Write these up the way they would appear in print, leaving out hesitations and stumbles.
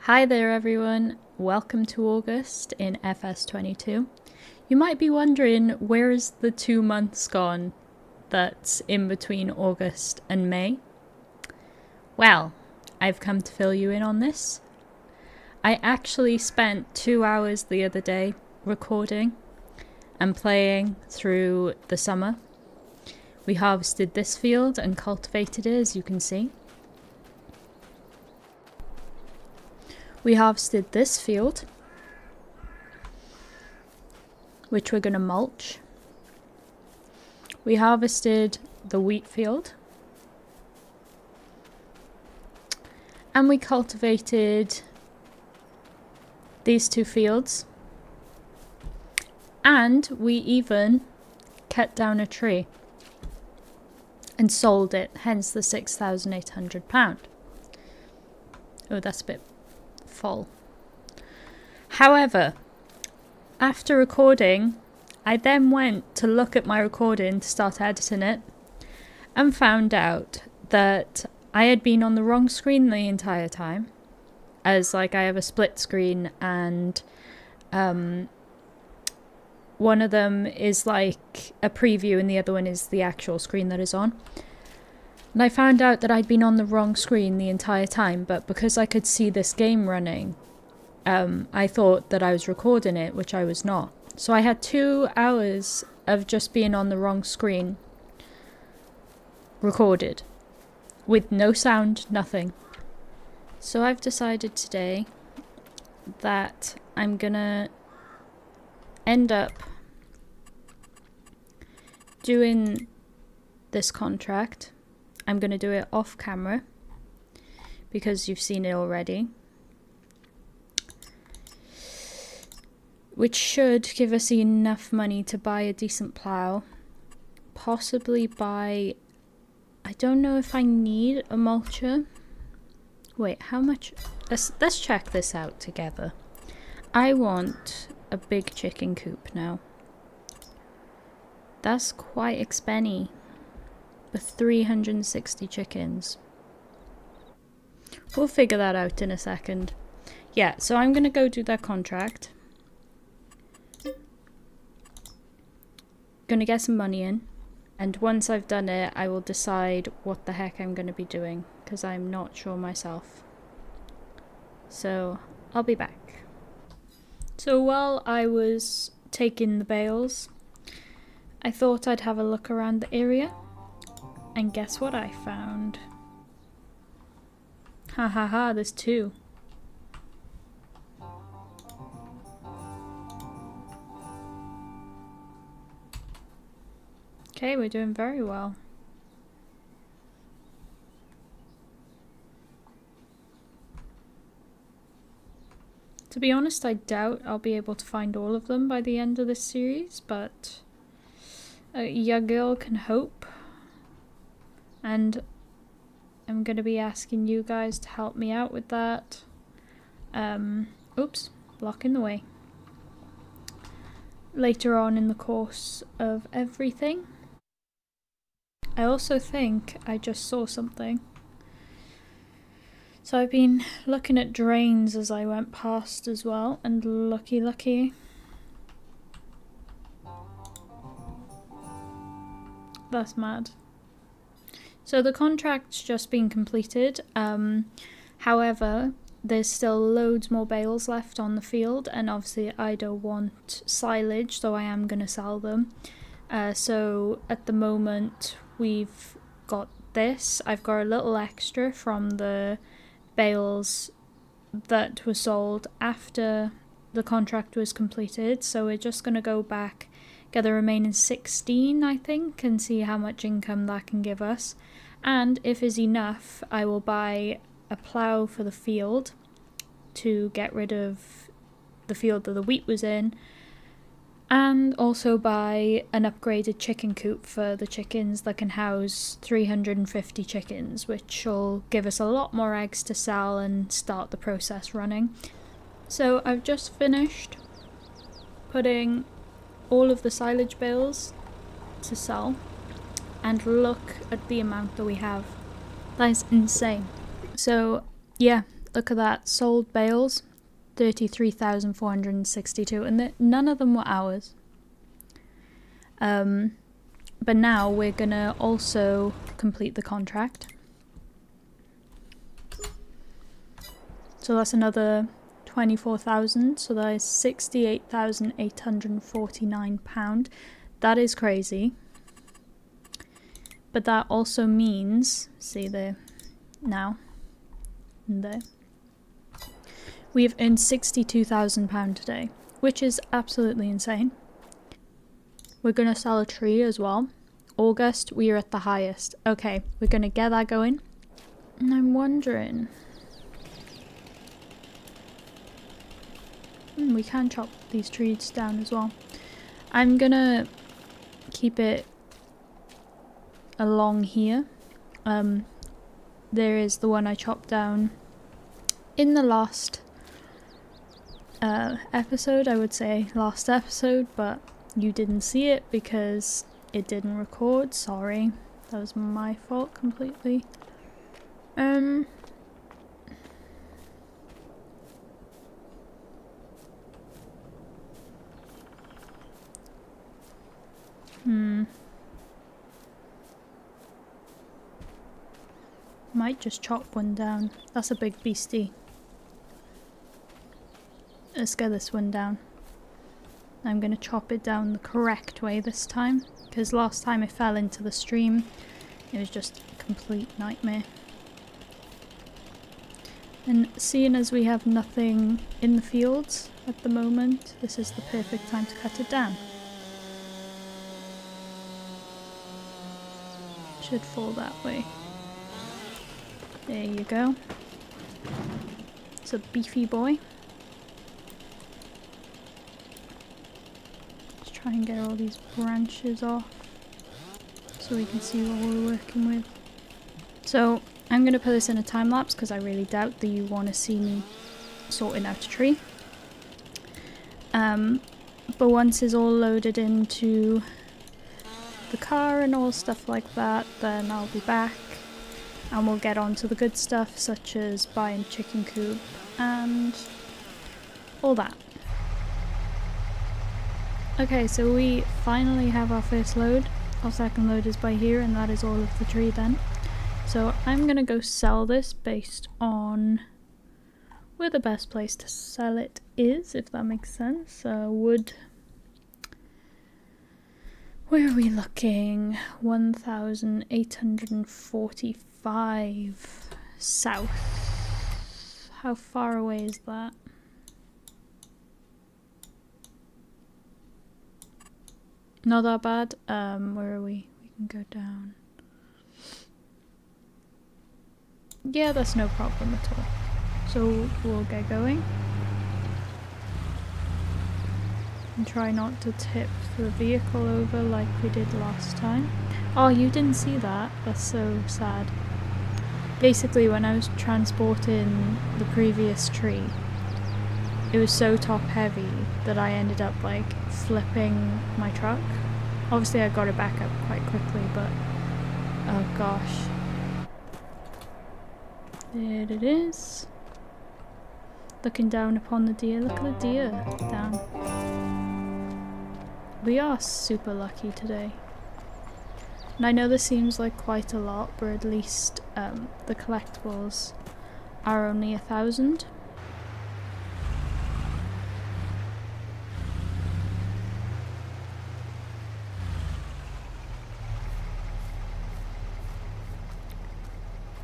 Hi there everyone, welcome to August in FS22. You might be wondering, where is the 2 months gone that's in between August and May? Well, I've come to fill you in on this. I actually spent 2 hours the other day recording and playing through the summer. We harvested this field and cultivated it, as you can see. We harvested this field, which we're going to mulch. We harvested the wheat field. And we cultivated these 2 fields. And we even cut down a tree and sold it, hence the £6,800. Oh, that's a bit full. However, after recording, I then went to look at my recording to start editing it and found out that I had been on the wrong screen the entire time, as like I have a split screen and one of them is like a preview and the other one is the actual screen that is on. And I found out that I'd been on the wrong screen the entire time, but because I could see this game running, I thought that I was recording it, which I was not. So I had 2 hours of just being on the wrong screen recorded, with no sound, nothing. So I've decided today that I'm gonna end up doing this contract. I'm going to do it off camera because you've seen it already, which should give us enough money to buy a decent plough, possibly buy, I don't know if I need a mulcher. Wait, how much? Let's check this out together. I want a big chicken coop now. That's quite expensive. For 360 chickens. We'll figure that out in a second. Yeah, so I'm gonna go do that contract. Gonna get some money in. And once I've done it, I will decide what the heck I'm gonna be doing, because I'm not sure myself. So, I'll be back. So while I was taking the bales, I thought I'd have a look around the area. And guess what I found? Ha ha ha, there's 2. Okay, we're doing very well. To be honest, I doubt I'll be able to find all of them by the end of this series, but your girl can hope. And I'm going to be asking you guys to help me out with that. Oops, blocking the way. Later on in the course of everything. I also think I just saw something. So I've been looking at drains as I went past as well, and lucky. That's mad. So the contract's just been completed, however, there's still loads more bales left on the field, and obviously I don't want silage, so I am going to sell them. So at the moment we've got this. I've got a little extra from the bales that were sold after the contract was completed, so we're just going to go back, get the remaining 16 I think, and see how much income that can give us. And if is enough, I will buy a plough for the field to get rid of the field that the wheat was in, and also buy an upgraded chicken coop for the chickens that can house 350 chickens, which will give us a lot more eggs to sell and start the process running. So I've just finished putting all of the silage bales to sell. And look at the amount that we have. That is insane. So yeah, Look at that, sold bales, 33,462, and none of them were ours. But now we're gonna also complete the contract. So that's another 24,000, so that is £68,849. That is crazy. But that also means, see there, now, and there, we have earned £62,000 today, which is absolutely insane. We're going to sell a tree as well. August, we are at the highest. Okay, we're going to get that going. And I'm wondering... we can chop these trees down as well. I'm going to keep it along here. There is the one I chopped down in the last episode, I would say last episode, but you didn't see it because it didn't record. Sorry, that was my fault completely. Might just chop one down. That's a big beastie. Let's get this one down. I'm gonna chop it down the correct way this time, because last time I fell into the stream. It was just a complete nightmare. And seeing as we have nothing in the fields at the moment, this is the perfect time to cut it down. Should fall that way. There you go. It's a beefy boy. Let's try and get all these branches off so we can see what we're working with. So I'm going to put this in a time lapse because I really doubt that you want to see me sorting out a tree. But once it's all loaded into the car and all stuff like that, then I'll be back. And we'll get on to the good stuff, such as buying chicken coop and all that. Okay, so we finally have our first load. Our second load is by here, and that is all of the tree then. So I'm gonna go sell this based on where the best place to sell it is, if that makes sense. Wood. Where are we looking? 1,845 south. How far away is that? Not that bad. Where are we? We can go down. Yeah, that's no problem at all. So we'll get going. And try not to tip the vehicle over like we did last time. Oh, you didn't see that? That's so sad. Basically, when I was transporting the previous tree, it was so top heavy that I ended up like flipping my truck. Obviously I got it back up quite quickly, but oh gosh. There it is. Looking down upon the deer. Look at the deer down. We are super lucky today. And I know this seems like quite a lot, but at least the collectibles are only 1,000.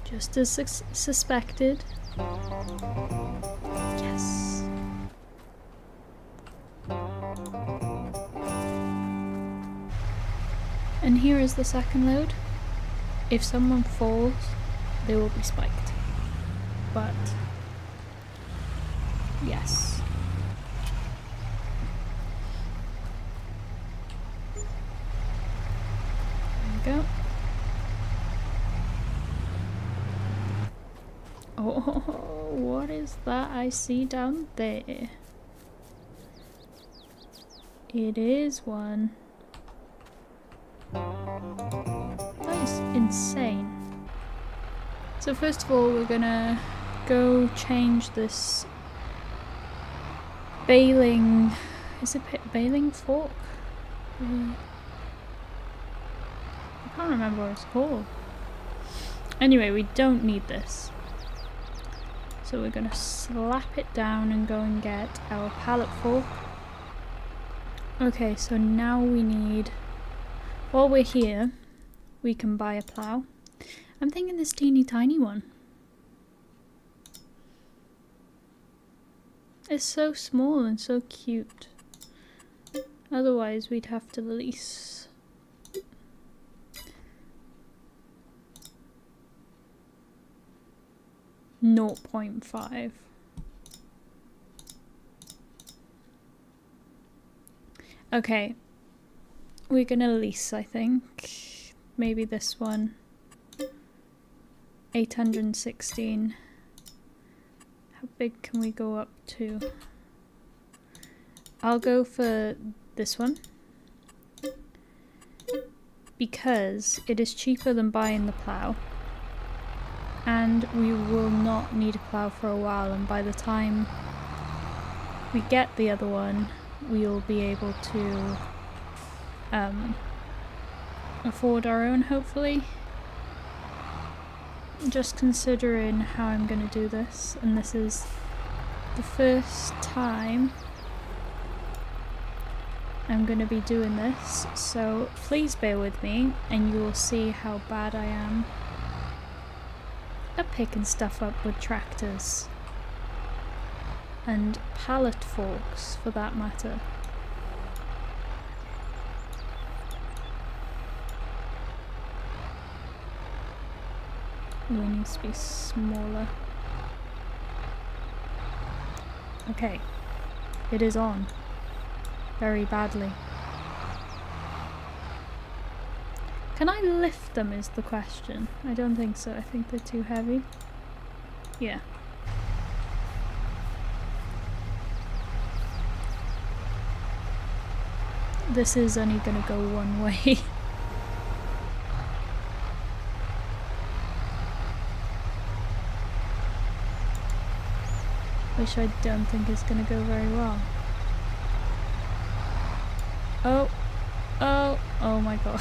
Just as suspected. Yes. And here is the second load. If someone falls, they will be spiked. But yes. There we go. Oh, what is that I see down there? It is one. That is insane. So first of all, we're gonna go change this baling... Is it baling fork? I can't remember what it's called. Anyway, we don't need this. So we're gonna slap it down and go and get our pallet fork. Okay, so now we need... While we're here, we can buy a plough. I'm thinking this teeny tiny one. It's so small and so cute. Otherwise we'd have to lease. .5. Okay, we're gonna lease, I think. Maybe this one. 816. How big can we go up to? I'll go for this one. Because it is cheaper than buying the plough. And we will not need a plough for a while, and by the time we get the other one, we'll be able to afford our own, hopefully. Just considering how I'm going to do this, and this is the first time I'm going to be doing this, so please bear with me and you will see how bad I am at picking stuff up with tractors and pallet forks for that matter. It needs to be smaller. Okay, it is on very badly. Can I lift them is the question. I don't think so. I think they're too heavy. Yeah. This is only gonna go one way. Which I don't think is gonna go very well. Oh my god.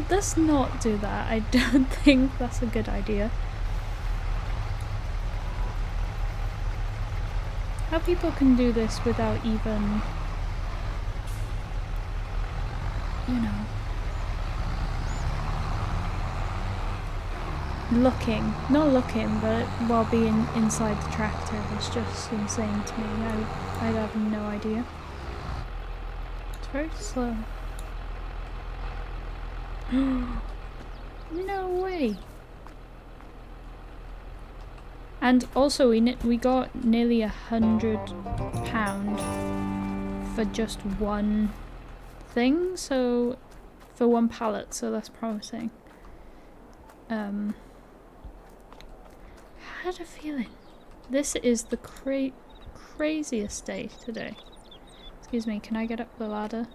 Let's not do that. I don't think that's a good idea. How people can do this without even, you know, not looking, but while being inside the tractor is just insane to me. I have no idea. It's very slow. No way. And also we got nearly £100 for just one thing, so for one pallet, so that's promising. I had a feeling. This is the craziest day today. Excuse me, can I get up the ladder?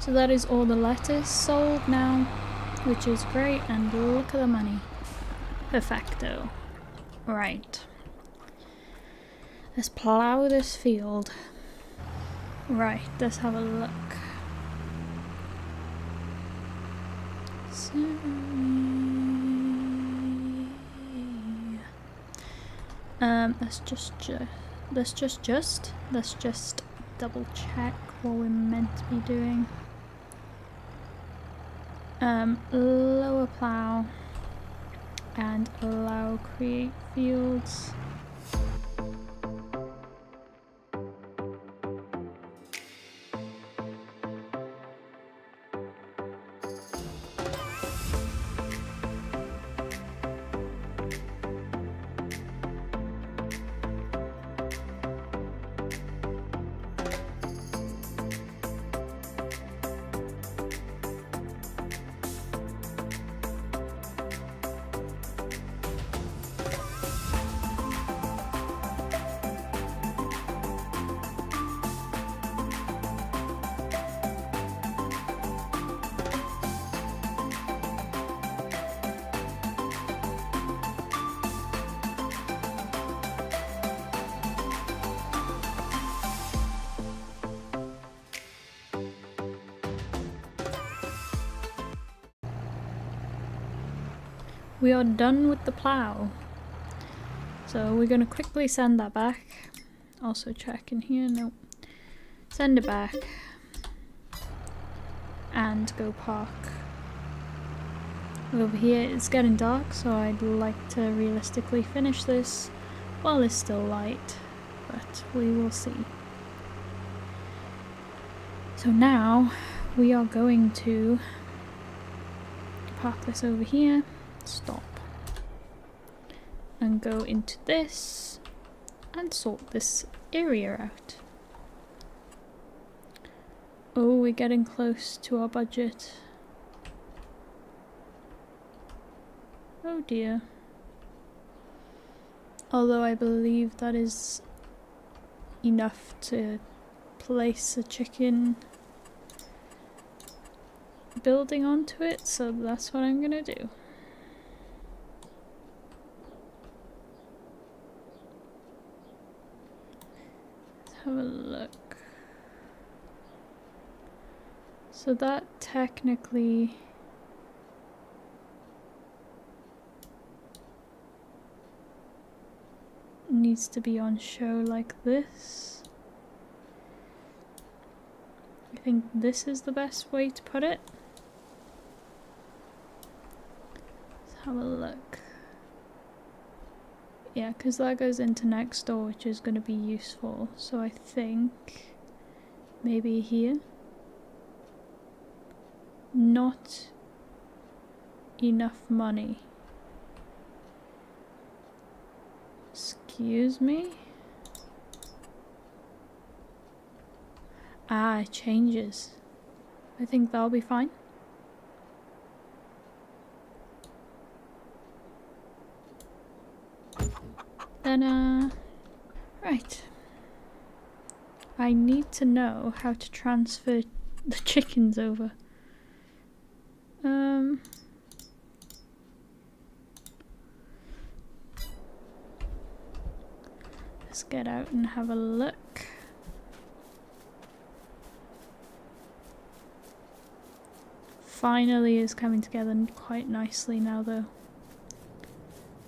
So that is all the letters sold now, which is great, and look at the money. Perfecto. Right. Let's plough this field. Right, let's have a look. So, let's just double check what we're meant to be doing. Lower plow and allow create fields. We are done with the plow. So we're going to quickly send that back. Also check in here, nope. Send it back. And go park. Over here it's getting dark, so I'd like to realistically finish this while it's still light. But we will see. So now we are going to park this over here. Stop and go into this and sort this area out. Oh, we're getting close to our budget. Oh dear. Although I believe that is enough to place a chicken building onto it, so that's what I'm gonna do. Have a look. So that technically needs to be on show like this. I think this is the best way to put it. Let's have a look. Yeah, because that goes into next door, which is going to be useful. So I think maybe here. Not enough money. Excuse me? Ah, it changes. I think that'll be fine. Then, right. I need to know how to transfer the chickens over. Let's get out and have a look. Finally is coming together quite nicely now though.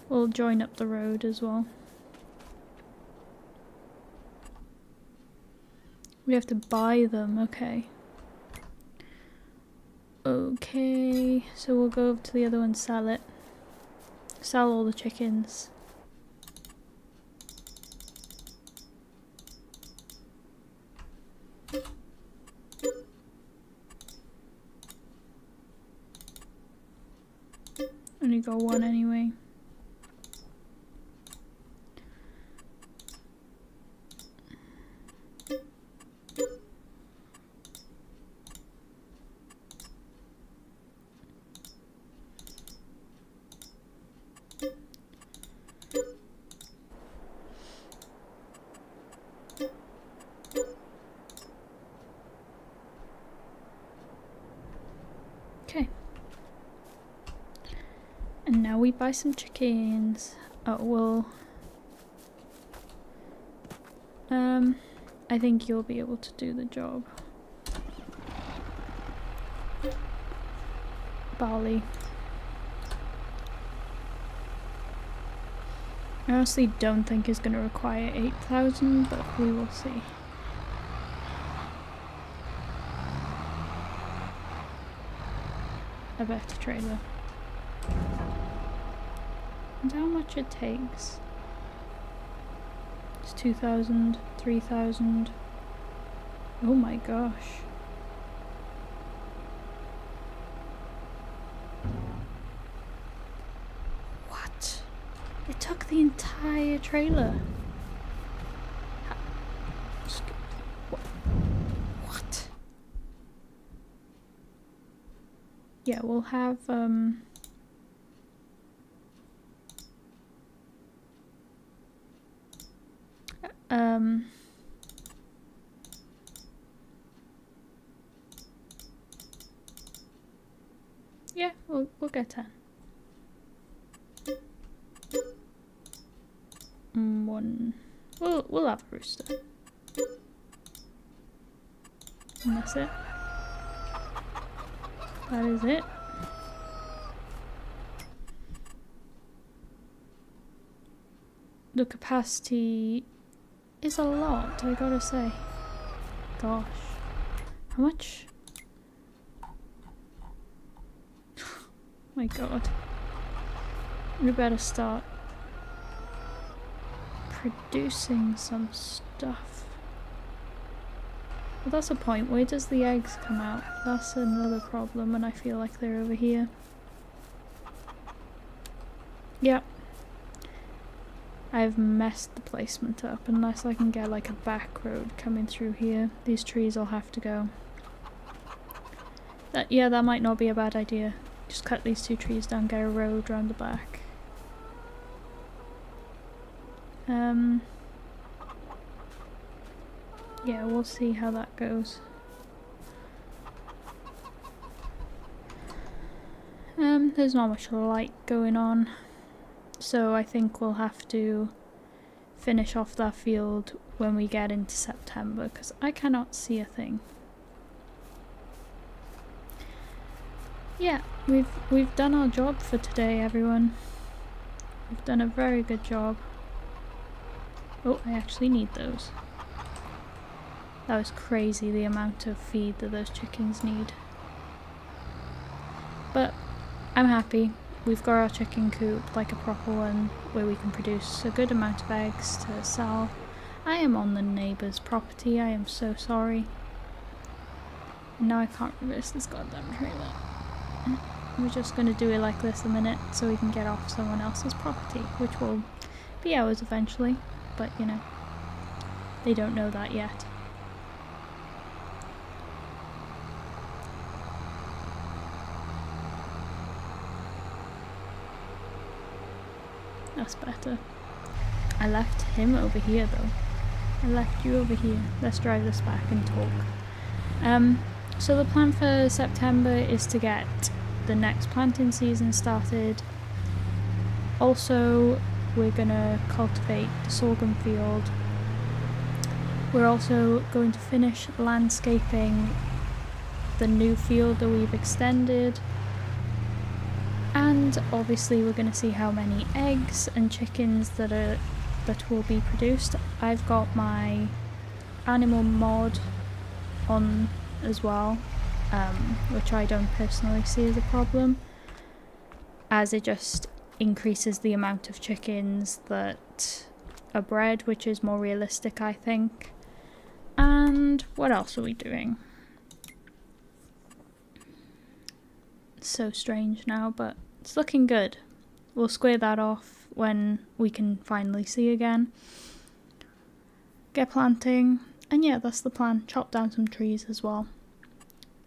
We'll join up the road as well. We have to buy them, okay. Okay, so we'll go over to the other one, sell it. Sell all the chickens. Only got one anyway. Okay. And now we buy some chickens. Oh, well. I think you'll be able to do the job. Barley. I honestly don't think it's going to require 8,000, but we will see. a better trailer. And how much it takes. It's 2,000, 3,000. Oh my gosh. What? It took the entire trailer. What? Yeah, we'll have yeah, we'll get 10. One. We'll have a rooster. And that's it. That is it. The capacity is a lot, I gotta say. Gosh. How much? My god. We better start producing some stuff. Well, that's a point. Where does the eggs come out? That's another problem, and I feel like they're over here. Yep. I've messed the placement up. Unless I can get like a back road coming through here. These trees will have to go. Yeah, that might not be a bad idea. Just cut these two trees down, get a road round the back. Yeah, we'll see how that goes. There's not much light going on, so I think we'll have to finish off that field when we get into September, because I cannot see a thing. Yeah, we've done our job for today, everyone. We've done a very good job. Oh, I actually need those. That was crazy, the amount of feed that those chickens need. But I'm happy. We've got our chicken coop, like a proper one, where we can produce a good amount of eggs to sell. I am on the neighbour's property, I am so sorry. And now I can't reverse this goddamn trailer. We're just going to do it like this a minute so we can get off someone else's property, which will be ours eventually, but you know, they don't know that yet. That's better. I left him over here though. I left you over here. Let's drive this back and talk. So the plan for September is to get the next planting season started. Also, we're gonna cultivate the sorghum field. We're also going to finish landscaping the new field that we've extended. And obviously we're going to see how many eggs and chickens that will be produced. I've got my animal mod on as well, which I don't personally see as a problem, as it just increases the amount of chickens that are bred, which is more realistic, I think. And what else are we doing? It's so strange now, but it's looking good. We'll square that off when we can finally see again. Get planting, and yeah, that's the plan. Chop down some trees as well.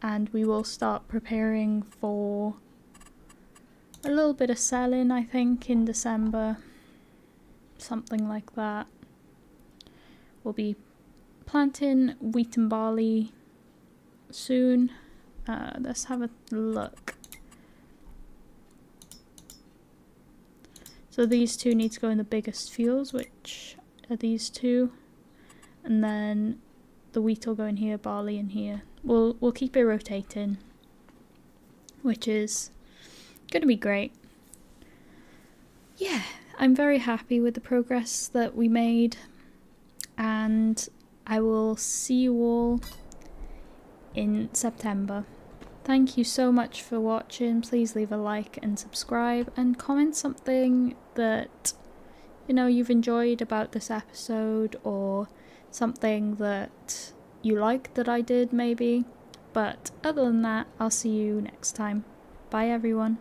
And we will start preparing for a little bit of selling, I think, in December. Something like that. We'll be planting wheat and barley soon. Let's have a look. So these two need to go in the biggest fields, which are these two, and then the wheat will go in here, barley in here. We'll keep it rotating, which is going to be great. Yeah, I'm very happy with the progress that we made, and I will see you all in September. Thank you so much for watching. Please leave a like and subscribe and comment something that you've enjoyed about this episode, or something that you liked that I did maybe. But other than that, I'll see you next time. Bye everyone.